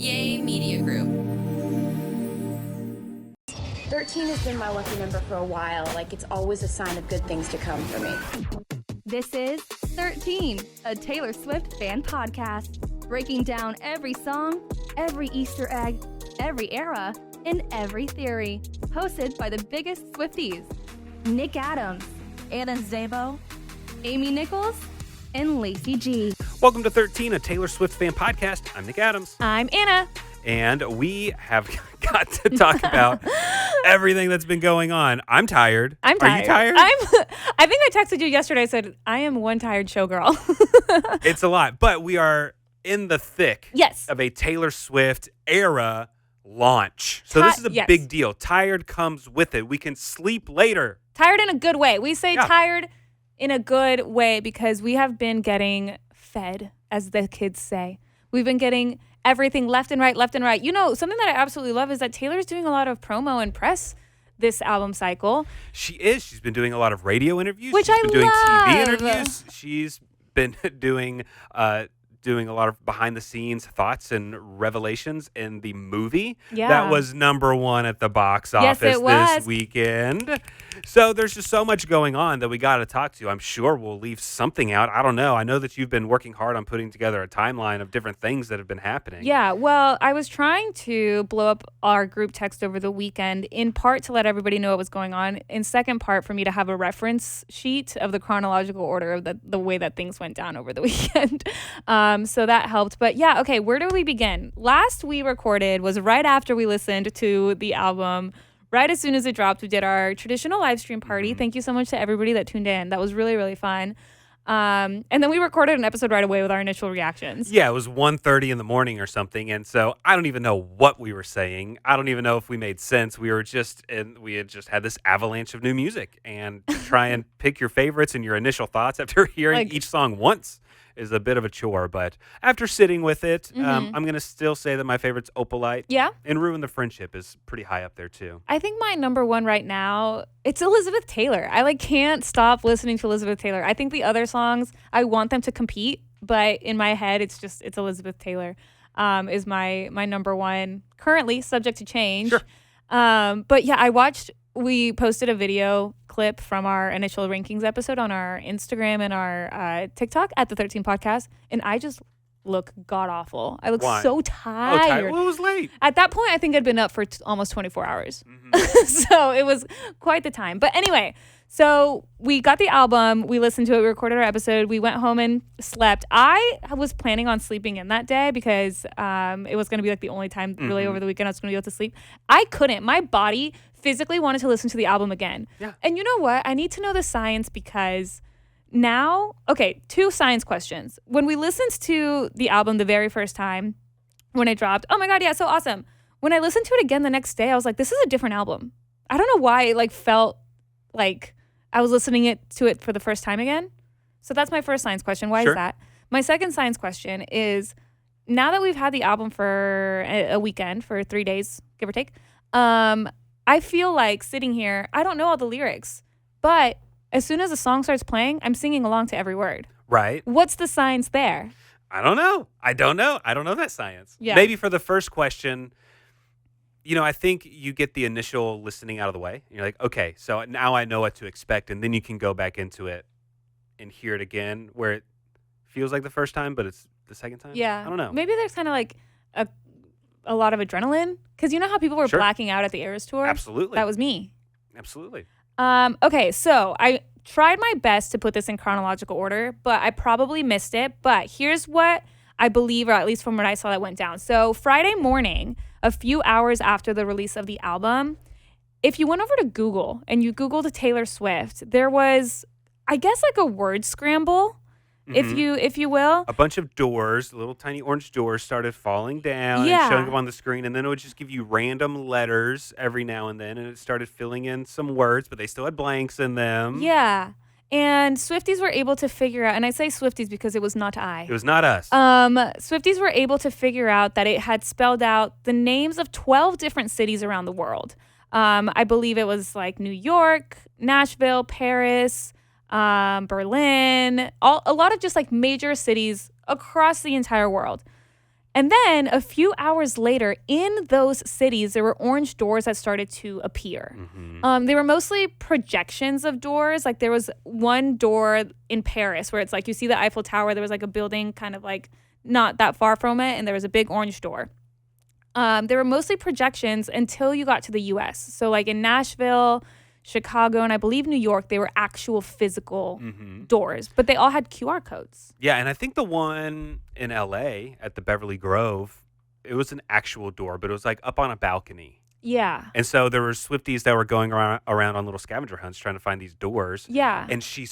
Yay Media Group. 13 has been my lucky number for a while. Like, it's always a sign of good things to come for me. This is 13, a Taylor Swift fan podcast, breaking down every song, every Easter egg, every era, and every theory. Hosted by the biggest Swifties, Nick Adams, Anna Szabo, Amy Nichols, and Lacey G. Welcome to 13, a Taylor Swift fan podcast. I'm Nick Adams. I'm Anna. And we have got to talk about everything that's been going on. I'm tired. I'm tired. Are you tired? I think I texted you yesterday. I said, I am one tired showgirl. It's a lot, but we are in the thick of a Taylor Swift era launch. So this is a big deal. Tired comes with it. We can sleep later. Tired in a good way. We say tired in a good way because we have been getting fed, as the kids say. We've been getting everything left and right, left and right. You know, something that I absolutely love is that Taylor's doing a lot of promo and press this album cycle. She is. She's been doing a lot of radio interviews. Which She's been doing TV interviews. She's been doing a lot of behind-the-scenes thoughts and revelations in the movie that was number one at the box office this weekend. So there's just so much going on that we got to talk to. I'm sure we'll leave something out. I don't know. I know that you've been working hard on putting together a timeline of different things that have been happening. Yeah, well, I was trying to blow up our group text over the weekend, in part to let everybody know what was going on, in second part for me to have a reference sheet of the chronological order of the way that things went down over the weekend. So that helped. But yeah, okay, where do we begin? Last we recorded was right after we listened to the album. Right as soon as it dropped, we did our traditional live stream party. Thank you so much to everybody that tuned in. That was really, really fun. And then we recorded an episode right away with our initial reactions. Yeah, it was 1:30 in the morning or something. And so I don't even know what we were saying. I don't even know if we made sense. We had just had this avalanche of new music. And to try and pick your favorites and your initial thoughts after hearing each song once is a bit of a chore, but after sitting with it, I'm going to still say that my favorite's Opalite. Yeah. And Ruin the Friendship is pretty high up there, too. I think my number one right now, it's Elizabeth Taylor. I can't stop listening to Elizabeth Taylor. I think the other songs, I want them to compete, but in my head, it's Elizabeth Taylor is my number one, currently subject to change. Sure. But yeah, we posted a video clip from our initial rankings episode on our Instagram and our TikTok at the 13 podcast, and I just look god-awful. I look so tired. Oh, tired? Well, it was late. At that point, I think I'd been up for almost 24 hours. So it was quite the time. But anyway, so we got the album. We listened to it. We recorded our episode. We went home and slept. I was planning on sleeping in that day because it was going to be the only time really over the weekend I was going to be able to sleep. I couldn't. My body physically wanted to listen to the album again. Yeah. And you know what? I need to know the science because now, okay, 2 science questions. When we listened to the album the very first time when it dropped, oh my God, yeah, so awesome. When I listened to it again the next day, I was like, this is a different album. I don't know why it felt like I was listening to it for the first time again. So that's my first science question. Why is that? My second science question is, now that we've had the album for a weekend, for 3 days, give or take, I feel like sitting here, I don't know all the lyrics, but as soon as the song starts playing, I'm singing along to every word. Right. What's the science there? I don't know. I don't know that science. Yeah. Maybe for the first question, I think you get the initial listening out of the way. You're like, okay, so now I know what to expect, and then you can go back into it and hear it again where it feels like the first time, but it's the second time. Yeah. I don't know. Maybe there's kind of a lot of adrenaline, because you know how people were blacking out at the Eras tour? Absolutely. That was me. Absolutely. Okay, so I tried my best to put this in chronological order, but I probably missed it. But here's what I believe, or at least from what I saw, that went down. So Friday morning, a few hours after the release of the album, if you went over to Google and you Googled Taylor Swift, there was, I guess, a word scramble. If you will. A bunch of doors, little tiny orange doors, started falling down and showing up on the screen, and then it would just give you random letters every now and then, and it started filling in some words, but they still had blanks in them. Yeah. And Swifties were able to figure out, and I say Swifties because it was not I. It was not us. Swifties were able to figure out that it had spelled out the names of 12 different cities around the world. I believe it was New York, Nashville, Paris, Berlin, a lot of just major cities across the entire world. And then a few hours later, in those cities, there were orange doors that started to appear. They were mostly projections of doors. Like there was one door in Paris where it's like you see the Eiffel Tower. There was like a building kind of like not that far from it, and there was a big orange door. They were mostly projections until you got to the U.S. So like in Nashville, Chicago, and I believe New York, they were actual physical doors, but they all had QR codes. Yeah, and I think the one in L.A. at the Beverly Grove, it was an actual door, but it was like up on a balcony. Yeah. And so there were Swifties that were going around on little scavenger hunts trying to find these doors. Yeah. And she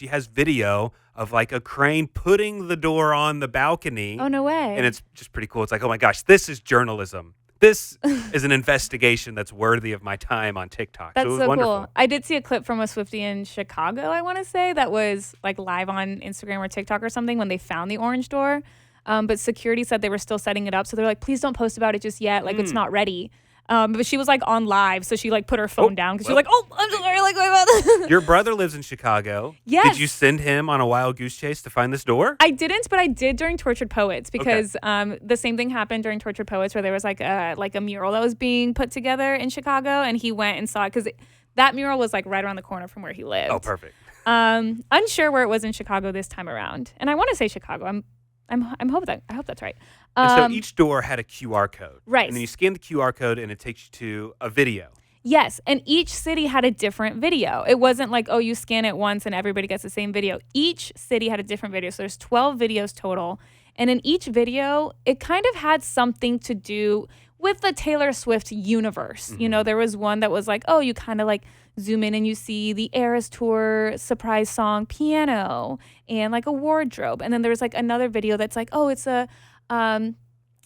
has video of like a crane putting the door on the balcony. Oh, no way. And it's just pretty cool. It's like, oh my gosh, this is journalism. This is an investigation that's worthy of my time on TikTok. That's so it was so wonderful. cool. I did see a clip from a Swiftie in Chicago, I want to say, that was like live on Instagram or TikTok or something when they found the orange door. But security said they were still setting it up. So they're like, please don't post about it just yet. Like, it's not ready. But she was like on live, so she like put her phone down because she was like, "Oh, I'm sorry." Like, my bad. Your brother lives in Chicago. Yes. Did you send him on a wild goose chase to find this door? I didn't, but I did during Tortured Poets because the same thing happened during Tortured Poets where there was like a mural that was being put together in Chicago, and he went and saw it because that mural was like right around the corner from where he lived. Oh, perfect. Unsure where it was in Chicago this time around, and I want to say Chicago. I hope that's right. And so each door had a QR code. Right. And then you scan the QR code and it takes you to a video. Yes, and each city had a different video. It wasn't like, oh, you scan it once and everybody gets the same video. Each city had a different video. So there's 12 videos total. And in each video, it kind of had something to do with the Taylor Swift universe. You know, there was one that was like, oh, you kind of like zoom in and you see the Eras Tour surprise song piano and like a wardrobe. And then there's like another video that's like, oh, it's a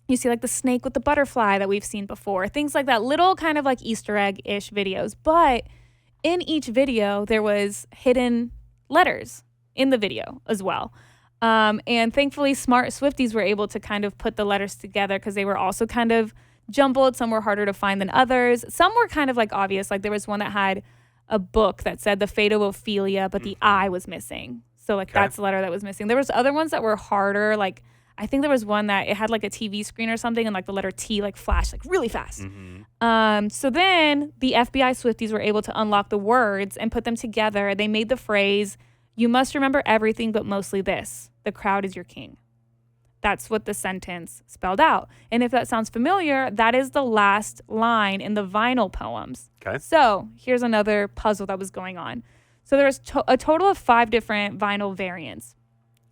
you see like the snake with the butterfly that we've seen before. Things like that, little kind of like Easter egg-ish videos. But in each video, there was hidden letters in the video as well. And thankfully, smart Swifties were able to kind of put the letters together because they were also kind of jumbled. Some were harder to find than others. Some were kind of like obvious. Like there was one that had a book that said the fate of Ophelia, but the I was missing. So like that's the letter that was missing. There was other ones that were harder. Like I think there was one that it had like a TV screen or something and like the letter T like flashed like really fast. So then the FBI Swifties were able to unlock the words and put them together. They made the phrase, "You must remember everything but mostly this. The crowd is your king." That's what the sentence spelled out. And if that sounds familiar, that is the last line in the vinyl poems. Okay. So here's another puzzle that was going on. So there was a total of 5 different vinyl variants.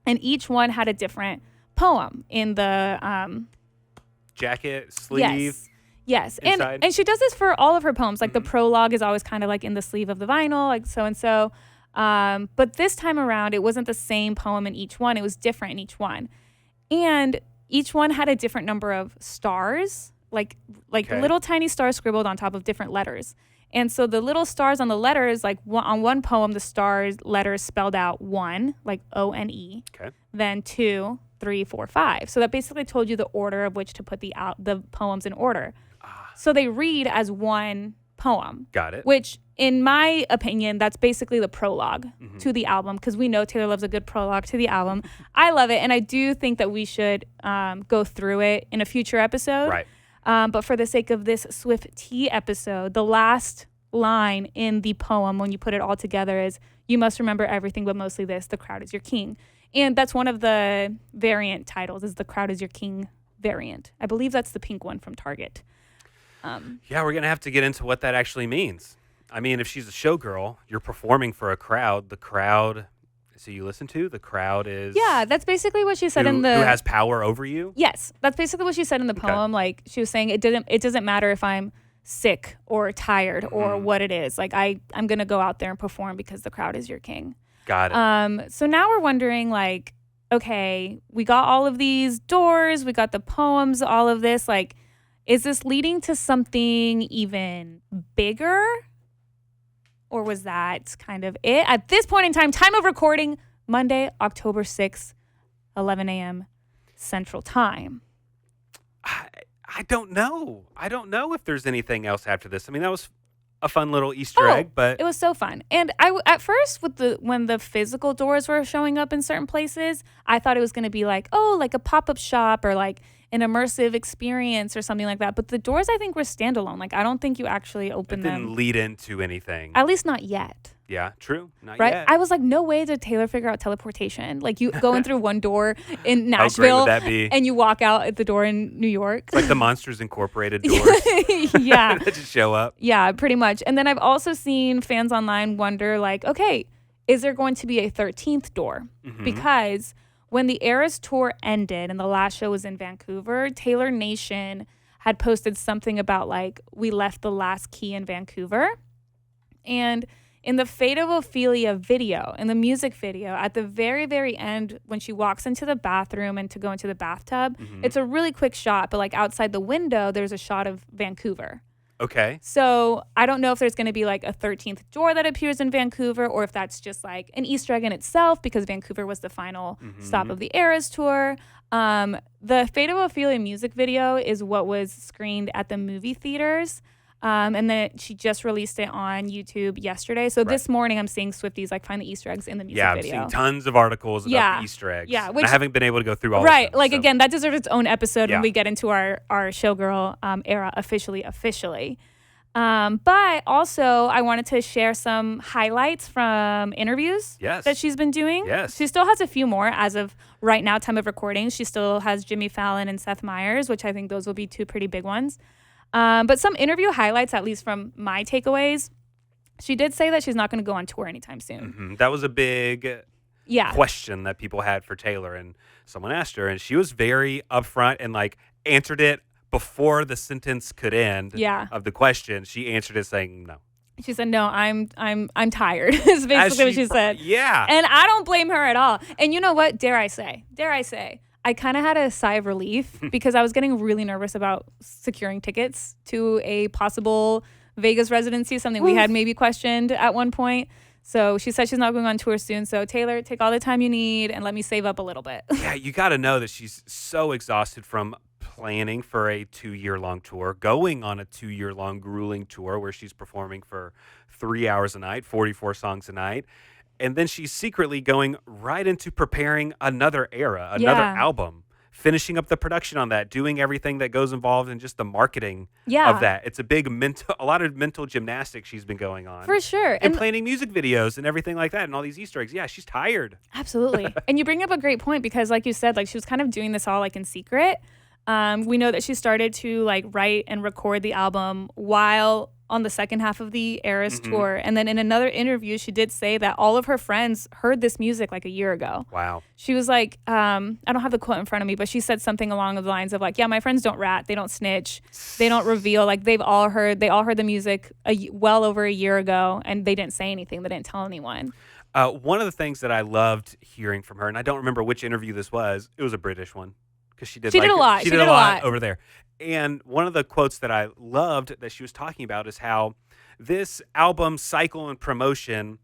And each one had a different poem in the jacket, sleeve. Yes. And she does this for all of her poems. Like the prologue is always kind of like in the sleeve of the vinyl, like so and so. But this time around, it wasn't the same poem in each one. It was different in each one. And each one had a different number of stars, like little tiny stars scribbled on top of different letters. And so the little stars on the letters, like on one poem, the stars letters spelled out 1, like O-N-E, then 2, 3, 4, 5. So that basically told you the order of which to put the poems in order. So they read as one poem. Got it. Which, in my opinion, that's basically the prologue to the album, because we know Taylor loves a good prologue to the album. I love it, and I do think that we should go through it in a future episode. Right. But for the sake of this SwifTEA episode, the last line in the poem, when you put it all together, is, "You must remember everything but mostly this, the crowd is your king." And that's one of the variant titles, is the crowd is your king variant. I believe that's the pink one from Target. Yeah, we're going to have to get into what that actually means. I mean, if she's a showgirl, you're performing for a crowd. The crowd, so you listen to, the crowd is... Yeah, that's basically what she said who, in the... Who has power over you? Yes, that's basically what she said in the poem. Like, she was saying, it doesn't matter if I'm sick or tired or what it is. Like, I'm going to go out there and perform because the crowd is your king. Got it. So now we're wondering, like, okay, we got all of these doors, we got the poems, all of this, like... Is this leading to something even bigger? Or was that kind of it? At this point in time of recording, Monday, October 6th, 11 a.m. Central Time. I don't know. I don't know if there's anything else after this. I mean, that was a fun little Easter egg, but it was so fun. And at first when the physical doors were showing up in certain places, I thought it was going to be like, like a pop-up shop or like an immersive experience or something like that. But the doors, I think, were standalone. Like, I don't think you actually opened them. It didn't lead into anything. At least not yet. Yeah, true. Not right? yet. I was like, no way did Taylor figure out teleportation. Like, you go in through one door in Nashville. How great would that be? And you walk out at the door in New York. It's like the Monsters Incorporated doors. Yeah. That just show up. Yeah, pretty much. And then I've also seen fans online wonder, like, okay, is there going to be a 13th door? Mm-hmm. Because when the Eras tour ended and the last show was in Vancouver, Taylor Nation had posted something about, like, we left the last key in Vancouver. And in the Fate of Ophelia video, in the music video, at the very, very end, when she walks into the bathroom and to go into the bathtub, it's a really quick shot, but like outside the window, there's a shot of Vancouver. Okay. So I don't know if there's going to be like a 13th door that appears in Vancouver or if that's just like an Easter egg in itself because Vancouver was the final stop of the Eras tour. The Fate of Ophelia music video is what was screened at the movie theaters. And then she just released it on YouTube yesterday. So this morning I'm seeing Swifties like find the Easter eggs in the music video. Yeah, I'm seeing tons of articles about the Easter eggs. Yeah, which I haven't been able to go through all of them. Right, again, that deserves its own episode when we get into our Showgirl era officially. But also I wanted to share some highlights from interviews that she's been doing. Yes. She still has a few more as of right now, time of recording. She still has Jimmy Fallon and Seth Meyers, which I think those will be two pretty big ones. But some interview highlights, at least from my takeaways, she did say that she's not going to go on tour anytime soon. Mm-hmm. That was a big question that people had for Taylor. And someone asked her, and she was very upfront and like answered it before the sentence could end of the question. She answered it saying no. She said, no, I'm tired, is basically what she said. Yeah. And I don't blame her at all. And you know what? Dare I say, I kind of had a sigh of relief because I was getting really nervous about securing tickets to a possible Vegas residency, something we had maybe questioned at one point. So she said she's not going on tour soon. So Taylor, take all the time you need and let me save up a little bit. Yeah, you got to know that she's so exhausted from planning for a 2-year-long tour, going on a 2-year-long grueling tour where she's performing for 3 hours a night, 44 songs a night. And then she's secretly going right into preparing another era, another album, finishing up the production on that, doing everything that goes involved in just the marketing of that. It's a lot of mental gymnastics she's been going on. For sure. And planning music videos and everything like that and all these Easter eggs. Yeah, she's tired. Absolutely. And you bring up a great point because like you said, like she was kind of doing this all like in secret. We know that she started to like write and record the album while on the second half of the Eras tour. And then in another interview, she did say that all of her friends heard this music like a year ago. Wow. She was like, I don't have the quote in front of me, but she said something along the lines of like, yeah, my friends don't rat, they don't snitch, they don't reveal. Like they all heard the music well over a year ago and they didn't say anything. They didn't tell anyone. One of the things that I loved hearing from her, and I don't remember which interview this was, it was a British one. Because she did a lot. She did a lot over there. And one of the quotes that I loved that she was talking about is how this album cycle and promotion,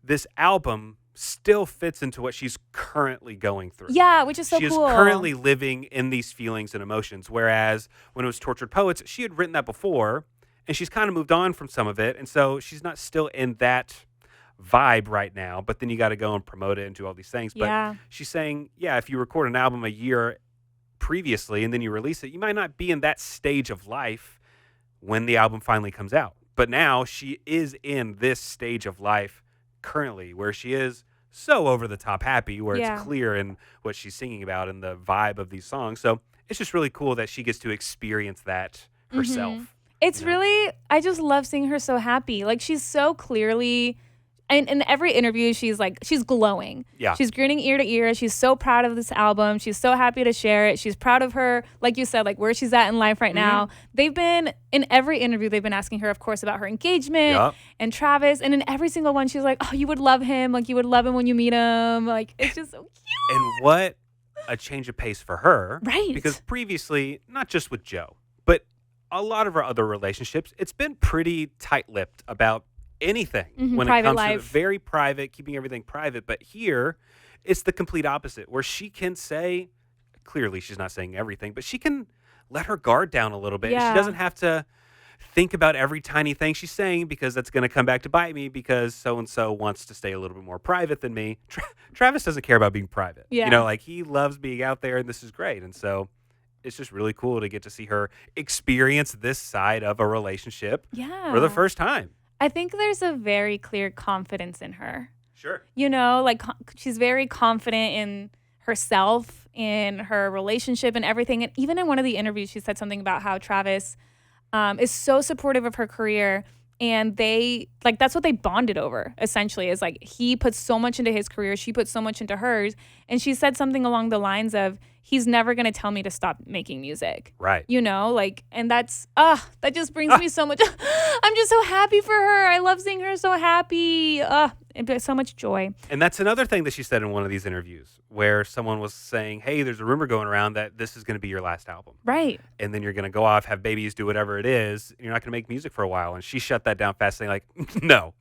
this album still fits into what she's currently going through. Yeah, which is so cool. She is currently living in these feelings and emotions. Whereas when it was Tortured Poets, she had written that before and she's kind of moved on from some of it. And so she's not still in that vibe right now. But then you got to go and promote it and do all these things. But she's saying, if you record an album a year previously and then you release it, you might not be in that stage of life when the album finally comes out. But now she is in this stage of life currently where she is so over the top happy, where it's clear in what she's singing about and the vibe of these songs. So it's just really cool that she gets to experience that herself. It's really, I just love seeing her so happy. Like she's so clearly, and in every interview, she's glowing. Yeah. She's grinning ear to ear. She's so proud of this album. She's so happy to share it. She's proud of her, like you said, like where she's at in life right now. They've been, in every interview, they've been asking her, of course, about her engagement and Travis. And in every single one, she's like, oh, you would love him. Like you would love him when you meet him. Like it's just so cute. And what a change of pace for her. Right. Because previously, not just with Joe, but a lot of our other relationships, it's been pretty tight-lipped about anything when private it comes life. to very private, keeping everything private. But here, it's the complete opposite, where she can say, clearly she's not saying everything, but she can let her guard down a little bit. Yeah. She doesn't have to think about every tiny thing she's saying because that's going to come back to bite me because so-and-so wants to stay a little bit more private than me. Travis doesn't care about being private. Yeah. You know, like he loves being out there and this is great. And so it's just really cool to get to see her experience this side of a relationship for the first time. I think there's a very clear confidence in her. Sure. You know, like she's very confident in herself, in her relationship and everything. And even in one of the interviews, she said something about how Travis is so supportive of her career. And they, like, that's what they bonded over, essentially, is like he puts so much into his career. She puts so much into hers. And she said something along the lines of, he's never going to tell me to stop making music. Right. You know, like, and that's, that just brings me so much. I'm just so happy for her. I love seeing her so happy. So much joy. And that's another thing that she said in one of these interviews where someone was saying, hey, there's a rumor going around that this is going to be your last album. Right. And then you're going to go off, have babies, do whatever it is. You're not going to make music for a while. And she shut that down fast, saying like, no,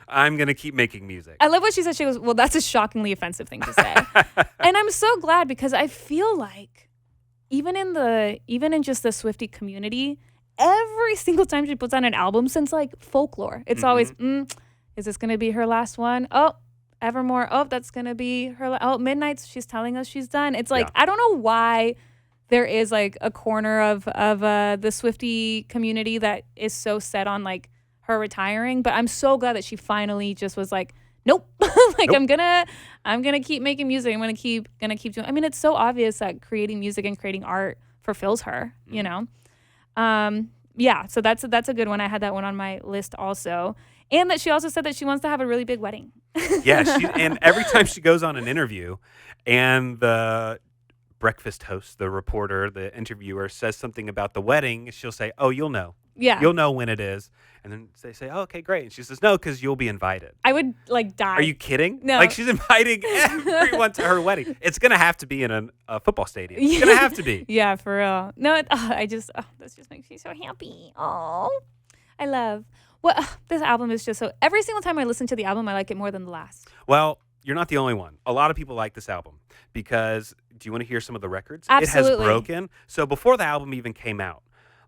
I'm going to keep making music. I love what she said. She goes, well, that's a shockingly offensive thing to say. And I'm so glad because I feel like even in just the Swiftie community, every single time she puts out an album since like Folklore, it's always, is this going to be her last one? Oh, Evermore. Oh, that's going to be her. Midnight's. She's telling us she's done. It's like, I don't know why there is like a corner of the Swiftie community that is so set on like her retiring, but I'm so glad that she finally just was like, nope. Like nope. I'm gonna keep making music. I'm gonna keep doing. I mean, it's so obvious that creating music and creating art fulfills her, you know? Yeah, so that's a good one. I had that one on my list also. And that she also said that she wants to have a really big wedding. Yeah, and every time she goes on an interview and the breakfast host, the reporter, the interviewer says something about the wedding, she'll say, oh, you'll know. Yeah. You'll know when it is. And then they say, oh, okay, great. And she says, no, because you'll be invited. I would like die. Are you kidding? No. Like she's inviting everyone to her wedding. It's going to have to be in a football stadium. It's going to have to be. Yeah, for real. No, this just makes me so happy. Oh, I love. This album is just so, every single time I listen to the album, I like it more than the last. Well, you're not the only one. A lot of people like this album because, do you want to hear some of the records? Absolutely. It has broken. So before the album even came out,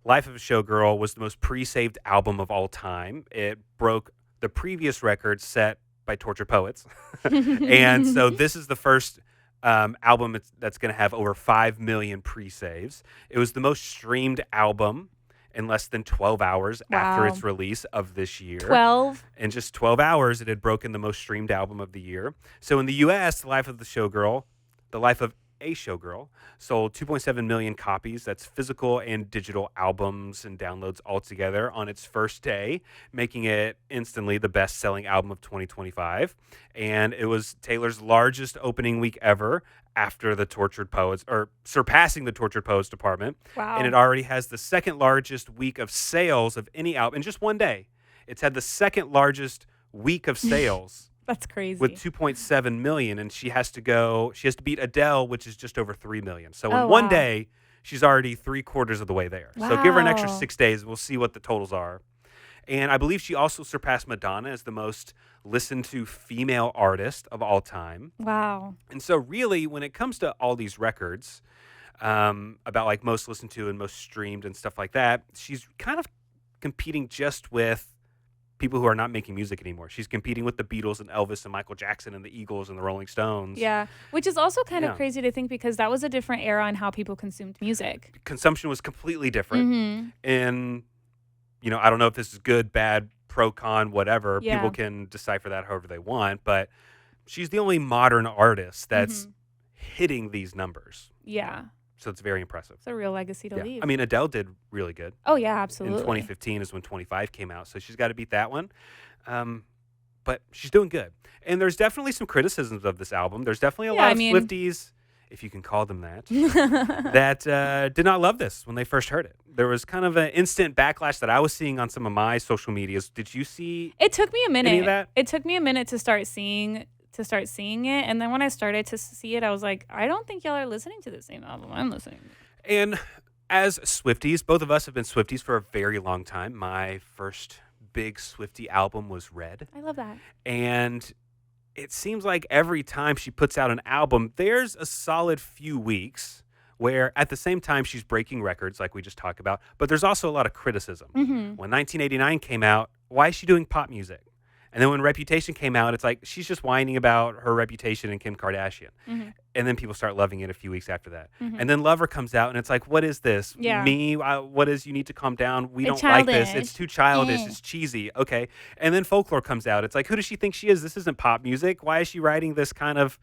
Life of a Showgirl was the most pre-saved album of all time. It broke the previous record set by Tortured Poets. And so this is the first album that's going to have over 5 million pre-saves. It was the most streamed album in less than 12 hours after its release of this year. 12? In just 12 hours, it had broken the most streamed album of the year. So in the U.S., The Life of a Showgirl, sold 2.7 million copies. That's physical and digital albums and downloads altogether on its first day, making it instantly the best-selling album of 2025. And it was Taylor's largest opening week ever after the Tortured Poets, or surpassing the Tortured Poets department. Wow. And it already has the second largest week of sales of any album in just one day. It's had the second largest week of sales. That's crazy. With 2.7 million, and she has to beat Adele, which is just over 3 million. So in one day, she's already 3/4 of the way there. Wow. So give her an extra 6 days. We'll see what the totals are. And I believe she also surpassed Madonna as the most listened to female artist of all time. Wow. And so really, when it comes to all these records about like most listened to and most streamed and stuff like that, she's kind of competing just with people who are not making music anymore. She's competing with the Beatles and Elvis and Michael Jackson and the Eagles and the Rolling Stones. Yeah, which is also kind of crazy to think because that was a different era in how people consumed music. Consumption was completely different. Mm-hmm. And, you know, I don't know if this is good, bad, pro, con, whatever. Yeah. People can decipher that however they want. But she's the only modern artist that's hitting these numbers. Yeah. So it's very impressive. It's a real legacy to leave. I mean, Adele did really good. Oh, yeah, absolutely. In 2015 is when 25 came out. So she's got to beat that one. But she's doing good. And there's definitely some criticisms of this album. There's definitely a lot of Swifties, if you can call them that, that did not love this when they first heard it. There was kind of an instant backlash that I was seeing on some of my social medias. Did you see It took me a minute. any of that? It took me a minute to start seeing it. And then when I started to see it, I was like, I don't think y'all are listening to the same album I'm listening to. And as Swifties, both of us have been Swifties for a very long time. My first big Swiftie album was Red. I love that. And it seems like every time she puts out an album, there's a solid few weeks where at the same time she's breaking records like we just talked about, but there's also a lot of criticism. When 1989 came out, why is she doing pop music? And then when Reputation came out, it's like she's just whining about her reputation and Kim Kardashian. And then people start loving it a few weeks after that. And then Lover comes out, and it's like, what is this? What is You Need to Calm Down? We don't like this. It's too childish. It's cheesy. Okay. And then Folklore comes out. It's like, who does she think she is? This isn't pop music. Why is she writing this kind of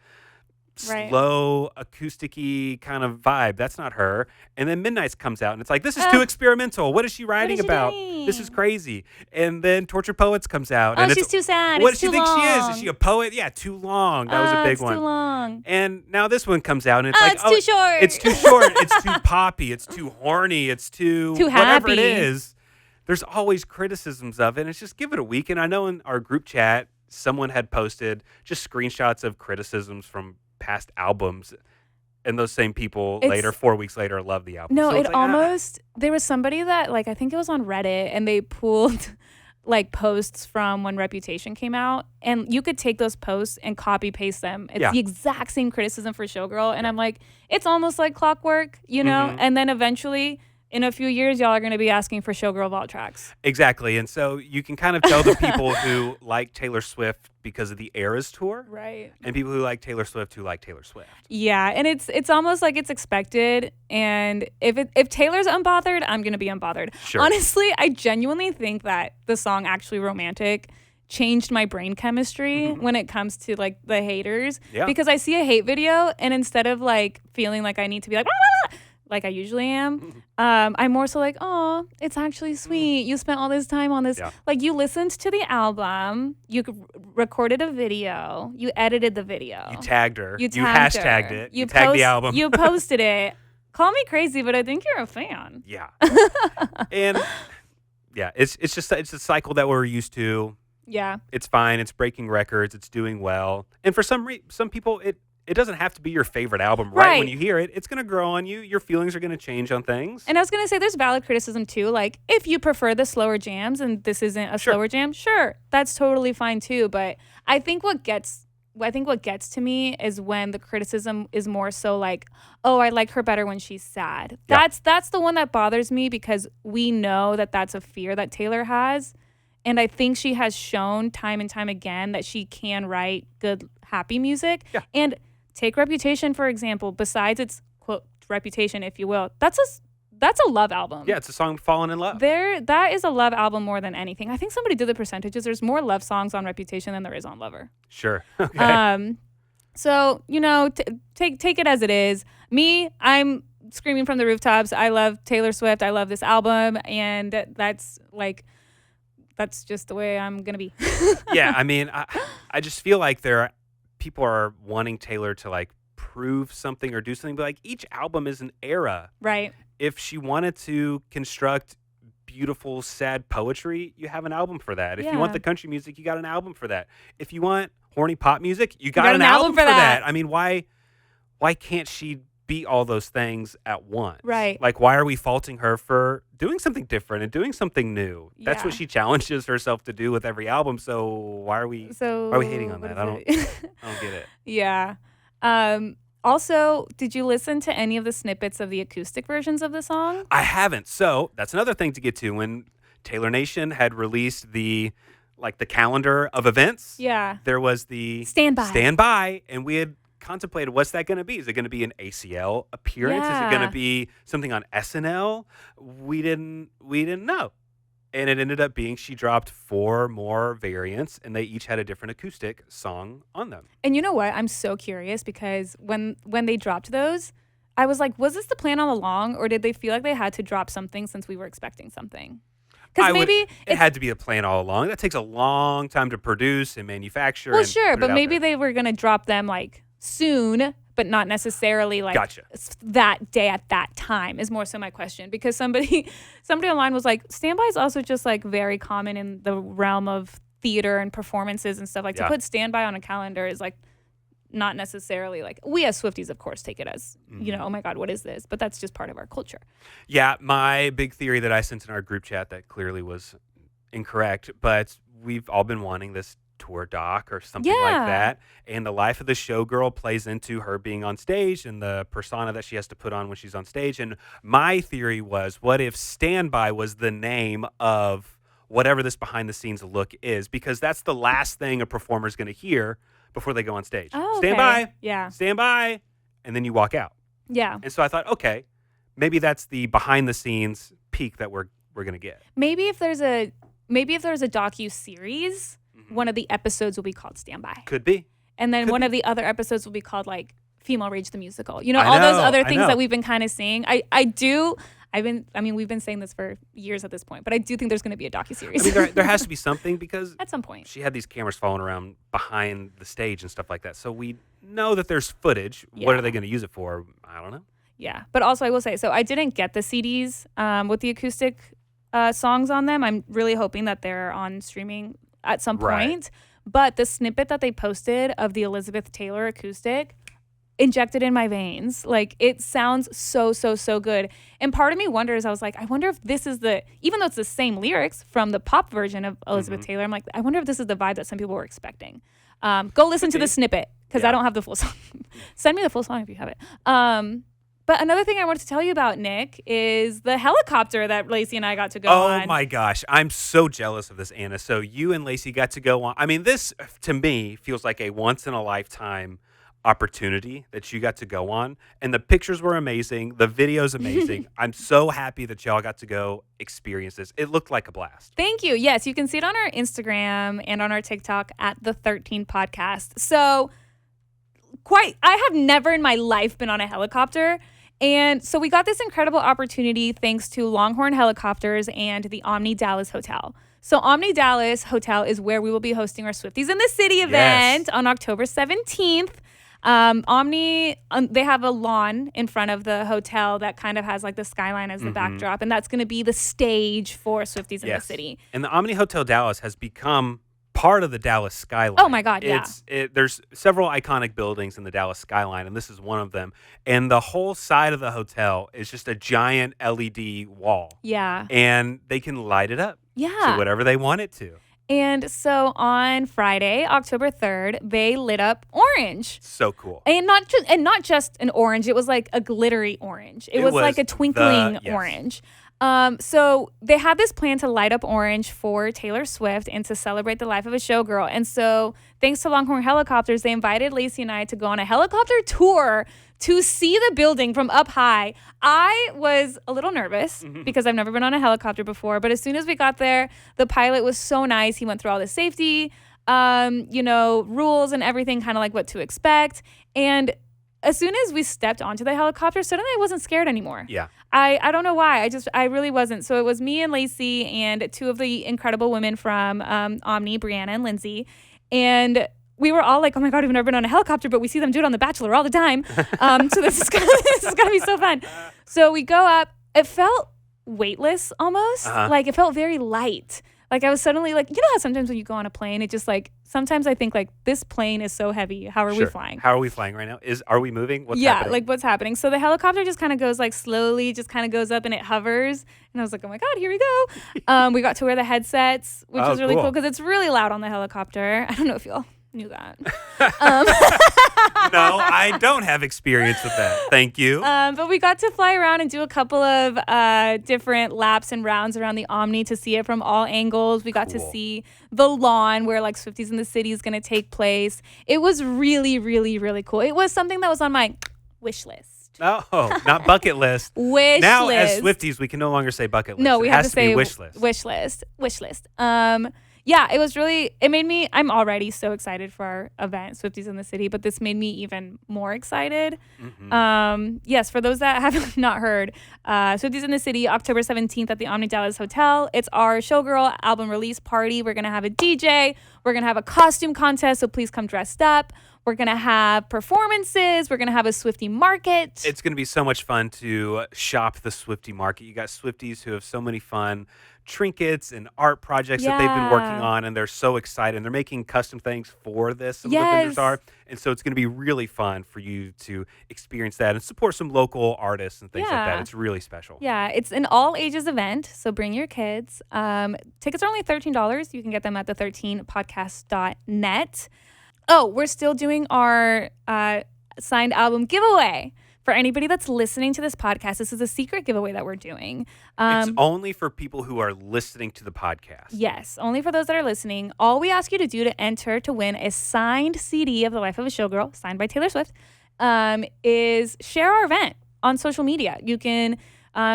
slow, acoustic-y kind of vibe? That's not her. And then Midnight's comes out, and it's like, this is too experimental. What is she writing about? This is crazy. And then Tortured Poets comes out. And she's too sad. What does she think she is? Is she a poet? Yeah, too long. That was a big one. Too long. And now this one comes out, and it's like, it's too short. It's too short. It's too poppy. It's too horny. It's too whatever happy. It is. There's always criticisms of it. And it's just give it a week. And I know in our group chat, someone had posted just screenshots of criticisms from past albums, and those same people 4 weeks later love the album. No, so it almost there was somebody that I think it was on Reddit, and they pulled posts from when Reputation came out, and you could take those posts and copy paste them. It's the exact same criticism for Showgirl, and I'm like, it's almost like clockwork, and then eventually in a few years, y'all are going to be asking for Showgirl vault tracks. Exactly. And so you can kind of tell the people who like Taylor Swift because of the Eras tour. Right. And people who like Taylor Swift who like Taylor Swift. Yeah. And it's almost like it's expected. And if Taylor's unbothered, I'm going to be unbothered. Sure. Honestly, I genuinely think that the song Actually Romantic changed my brain chemistry when it comes to the haters. Yeah. Because I see a hate video, and instead of feeling like I need to be like I usually am, I'm more so like, oh, it's actually sweet. You spent all this time on this. Yeah. You listened to the album, you recorded a video, you edited the video. You tagged her. You hashtagged it. You tagged the album. You posted it. Call me crazy, but I think you're a fan. Yeah. And yeah, it's a cycle that we're used to. Yeah. It's fine. It's breaking records. It's doing well. And for some people, it doesn't have to be your favorite album right when you hear it. It's going to grow on you. Your feelings are going to change on things. And I was going to say there's valid criticism too. If you prefer the slower jams and this isn't a slower jam, sure, that's totally fine too. But I think what gets to me is when the criticism is more so oh, I like her better when she's sad. Yeah. That's the one that bothers me, because we know that that's a fear that Taylor has. And I think she has shown time and time again that she can write good, happy music. Yeah. And take Reputation, for example. Besides its, quote, reputation, if you will, that's a love album. Yeah, it's a song falling in love. That is a love album more than anything. I think somebody did the percentages. There's more love songs on Reputation than there is on Lover. Sure. Okay. So, take it as it is. Me, I'm screaming from the rooftops. I love Taylor Swift. I love this album. And that's just the way I'm going to be. Yeah, I mean, I just feel like people are wanting Taylor to prove something or do something, but each album is an era. Right. If she wanted to construct beautiful, sad poetry, you have an album for that. If you want the country music, you got an album for that. If you want horny pop music, you got an album for that. I mean, why can't she be all those things at once? Right. Why are we faulting her for doing something different and doing something new? That's what she challenges herself to do with every album. So why are we hating on that? I don't get it. Yeah. Also, did you listen to any of the snippets of the acoustic versions of the song? I haven't. So that's another thing to get to. When Taylor Nation had released the calendar of events, there was the Standby, and we had contemplated, what's that going to be? Is it going to be an ACL appearance? Is it going to be something on SNL? We didn't know. And it ended up being she dropped 4 more variants, and they each had a different acoustic song on them. And you know what? I'm so curious, because when they dropped those, I was like, was this the plan all along, or did they feel like they had to drop something since we were expecting something? Because maybe it had to be a plan all along. That takes a long time to produce and manufacture. Well, sure, but maybe they were going to drop them soon, but not necessarily gotcha. That day at that time is more so my question, because somebody online was like, Standby is also just very common in the realm of theater and performances and stuff. To put Standby on a calendar is not necessarily we as Swifties, of course, take it as, oh my God, what is this? But that's just part of our culture. Yeah, my big theory that I sent in our group chat that clearly was incorrect, but we've all been wanting this tour doc or something like that. And the life of the showgirl plays into her being on stage and the persona that she has to put on when she's on stage. And my theory was, what if Standby was the name of whatever this behind the scenes look is? Because that's the last thing a performer is going to hear before they go on stage. Oh, Stand by. Yeah. Stand by. And then you walk out. Yeah. And so I thought, okay, maybe that's the behind the scenes peak that we're going to get. Maybe if there's a docu-series, one of the episodes will be called Standby. Could be. And then one of the other episodes will be called like Female Rage the Musical. You know, I all know, those other things I know. that we've been kind of seeing. We've been saying this for years at this point, but I do think there's going to be a docu-series. I mean, there has to be something because at some point. she had these cameras following around behind the stage and stuff like that. So we know that there's footage. Yeah. What are they going to use it for? I don't know. Yeah. But also I will say, so I didn't get the CDs with the acoustic songs on them. I'm really hoping that they're on streaming at some point. Right. But the snippet that they posted of the Elizabeth Taylor acoustic injected in my veins. Like, it sounds so, so, so good. And part of me wonders, I was like, I wonder if this is even though it's the same lyrics from the pop version of Elizabeth Taylor, I'm like, I wonder if this is the vibe that some people were expecting. Go listen to the snippet because I don't have the full song. Send me the full song if you have it. But another thing I wanted to tell you about, Nick, is the helicopter that Lacey and I got to go on. Oh my gosh. I'm so jealous of this, Anna. So you and Lacey got to go on. I mean, this to me feels like a once in a lifetime opportunity that you got to go on. And the pictures were amazing. The video's amazing. I'm so happy that y'all got to go experience this. It looked like a blast. Thank you. Yes, you can see it on our Instagram and on our TikTok at the 13 Podcast. So I have never in my life been on a helicopter. And so we got this incredible opportunity thanks to Longhorn Helicopters and the Omni Dallas Hotel. So Omni Dallas Hotel is where we will be hosting our Swifties in the City event on October 17th. Omni, they have a lawn in front of the hotel that kind of has like the Skyline as the backdrop. And that's going to be the stage for Swifties in the City. And the Omni Hotel Dallas has become part of the Dallas Skyline. Oh my God, yeah. There's several iconic buildings in the Dallas Skyline, and this is one of them. And the whole side of the hotel is just a giant LED wall. Yeah. And they can light it up. Yeah. To whatever they want it to. And so on Friday, October 3rd, they lit up orange. So cool. And not just an orange, it was like a glittery orange. It was like a twinkling orange. So they had this plan to light up orange for Taylor Swift and to celebrate the life of a showgirl. And so thanks to Longhorn Helicopters, they invited Lacey and I to go on a helicopter tour to see the building from up high. I was a little nervous because I've never been on a helicopter before. But as soon as we got there, the pilot was so nice. He went through all the safety, rules and everything, kind of like what to expect. And as soon as we stepped onto the helicopter, suddenly I wasn't scared anymore. Yeah. I don't know why. I really wasn't. So it was me and Lacey and two of the incredible women from Omni, Brianna and Lindsay. And we were all like, oh my God, we've never been on a helicopter, but we see them do it on The Bachelor all the time. So this is gonna be so fun. So we go up. It felt weightless almost. Like it felt very light. Like I was suddenly like, you know how sometimes when you go on a plane, it just like, sometimes I think like this plane is so heavy. How are we flying? How are we flying right now? Are we moving? What's happening? happening? Like what's happening? So the helicopter just kind of goes like slowly, just kind of goes up and it hovers. And I was like, oh my God, here we go. We got to wear the headsets, which was really cool because it's really loud on the helicopter. I don't know if y'all knew that. No, I don't have experience with that. Thank you. But we got to fly around and do a couple of different laps and rounds around the Omni to see it from all angles. We got to see the lawn where like Swifties in the City is going to take place. It was really, really, really cool. It was something that was on my wish list. Oh, not bucket list. Wish now, list. as Swifties, we can no longer say bucket list. No, we it have has to say wish list. Wish list. Wish list. Yeah, it made me, I'm already so excited for our event, Swifties in the City, but this made me even more excited. Yes, for those that have not heard, Swifties in the City, October 17th at the Omni Dallas Hotel. It's our Showgirl album release party. We're going to have a DJ. We're going to have a costume contest, so please come dressed up. We're going to have performances. We're going to have a Swiftie market. It's going to be so much fun to shop the Swiftie market. You got Swifties who have so many fun trinkets and art projects that they've been working on, and they're so excited. And they're making custom things for this, some of the vendors are. And so it's going to be really fun for you to experience that and support some local artists and things like that. It's really special. Yeah, it's an all-ages event, so bring your kids. Tickets are only $13. You can get them at the13podcast.net. Oh, we're still doing our signed album giveaway. For anybody that's listening to this podcast, this is a secret giveaway that we're doing. It's only for people who are listening to the podcast. Yes, only for those that are listening. All we ask you to do to enter to win a signed CD of The Life of a Showgirl, signed by Taylor Swift, is share our event on social media. You can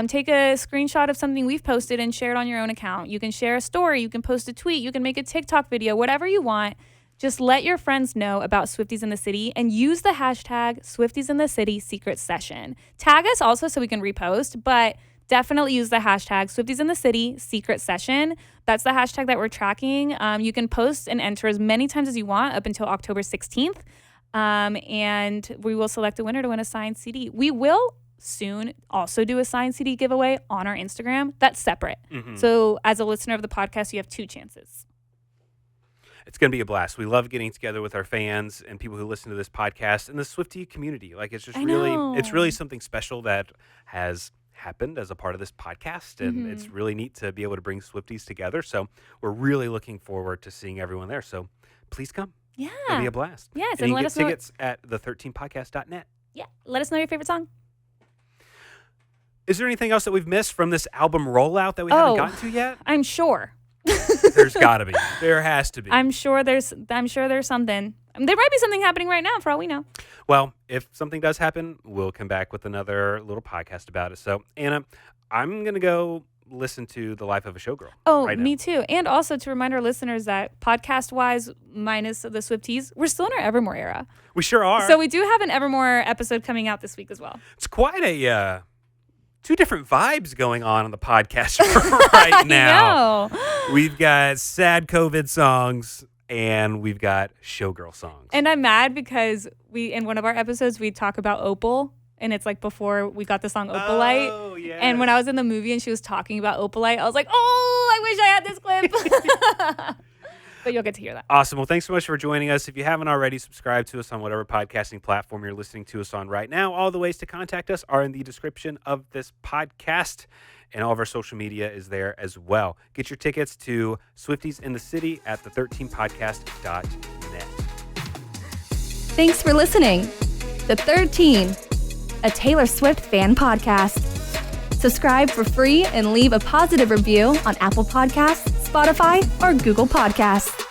take a screenshot of something we've posted and share it on your own account. You can share a story. You can post a tweet. You can make a TikTok video, whatever you want. Just let your friends know about Swifties in the City and use the hashtag Swifties in the City Secret Session. Tag us also so we can repost, but definitely use the hashtag Swifties in the City Secret Session. That's the hashtag that we're tracking. You can post and enter as many times as you want up until October 16th. And we will select a winner to win a signed CD. We will soon also do a signed CD giveaway on our Instagram. That's separate. So as a listener of the podcast, you have 2 chances. It's going to be a blast. We love getting together with our fans and people who listen to this podcast and the Swiftie community. Like, it's just it's really something special that has happened as a part of this podcast. And it's really neat to be able to bring Swifties together. So we're really looking forward to seeing everyone there. So please come. Yeah. It'll be a blast. Yes. And let us know tickets at the13podcast.net. Yeah. Let us know your favorite song. Is there anything else that we've missed from this album rollout that we haven't gotten to yet? I'm sure. There's got to be. There has to be. I'm sure there's something. There might be something happening right now for all we know. Well, if something does happen, we'll come back with another little podcast about it. So, Anna, I'm going to go listen to The Life of a Showgirl. Oh, right me now. too. And also to remind our listeners that podcast-wise, minus the Swifties, we're still in our Evermore era. We sure are. So we do have an Evermore episode coming out this week as well. It's quite a 2 different vibes going on the podcast right now. I know. We've got sad COVID songs and we've got Showgirl songs. And I'm mad because in one of our episodes, we talk about Opal. And it's like before we got the song Opalite. Oh, yeah. And when I was in the movie and she was talking about Opalite, I was like, oh, I wish I had this clip. But you'll get to hear that. Awesome. Well, thanks so much for joining us. If you haven't already, subscribe to us on whatever podcasting platform you're listening to us on right now. All the ways to contact us are in the description of this podcast, and all of our social media is there as well. Get your tickets to Swifties in the City at the13podcast.net. Thanks for listening. The 13, a Taylor Swift fan podcast. Subscribe for free and leave a positive review on Apple Podcasts, Spotify, or Google Podcasts.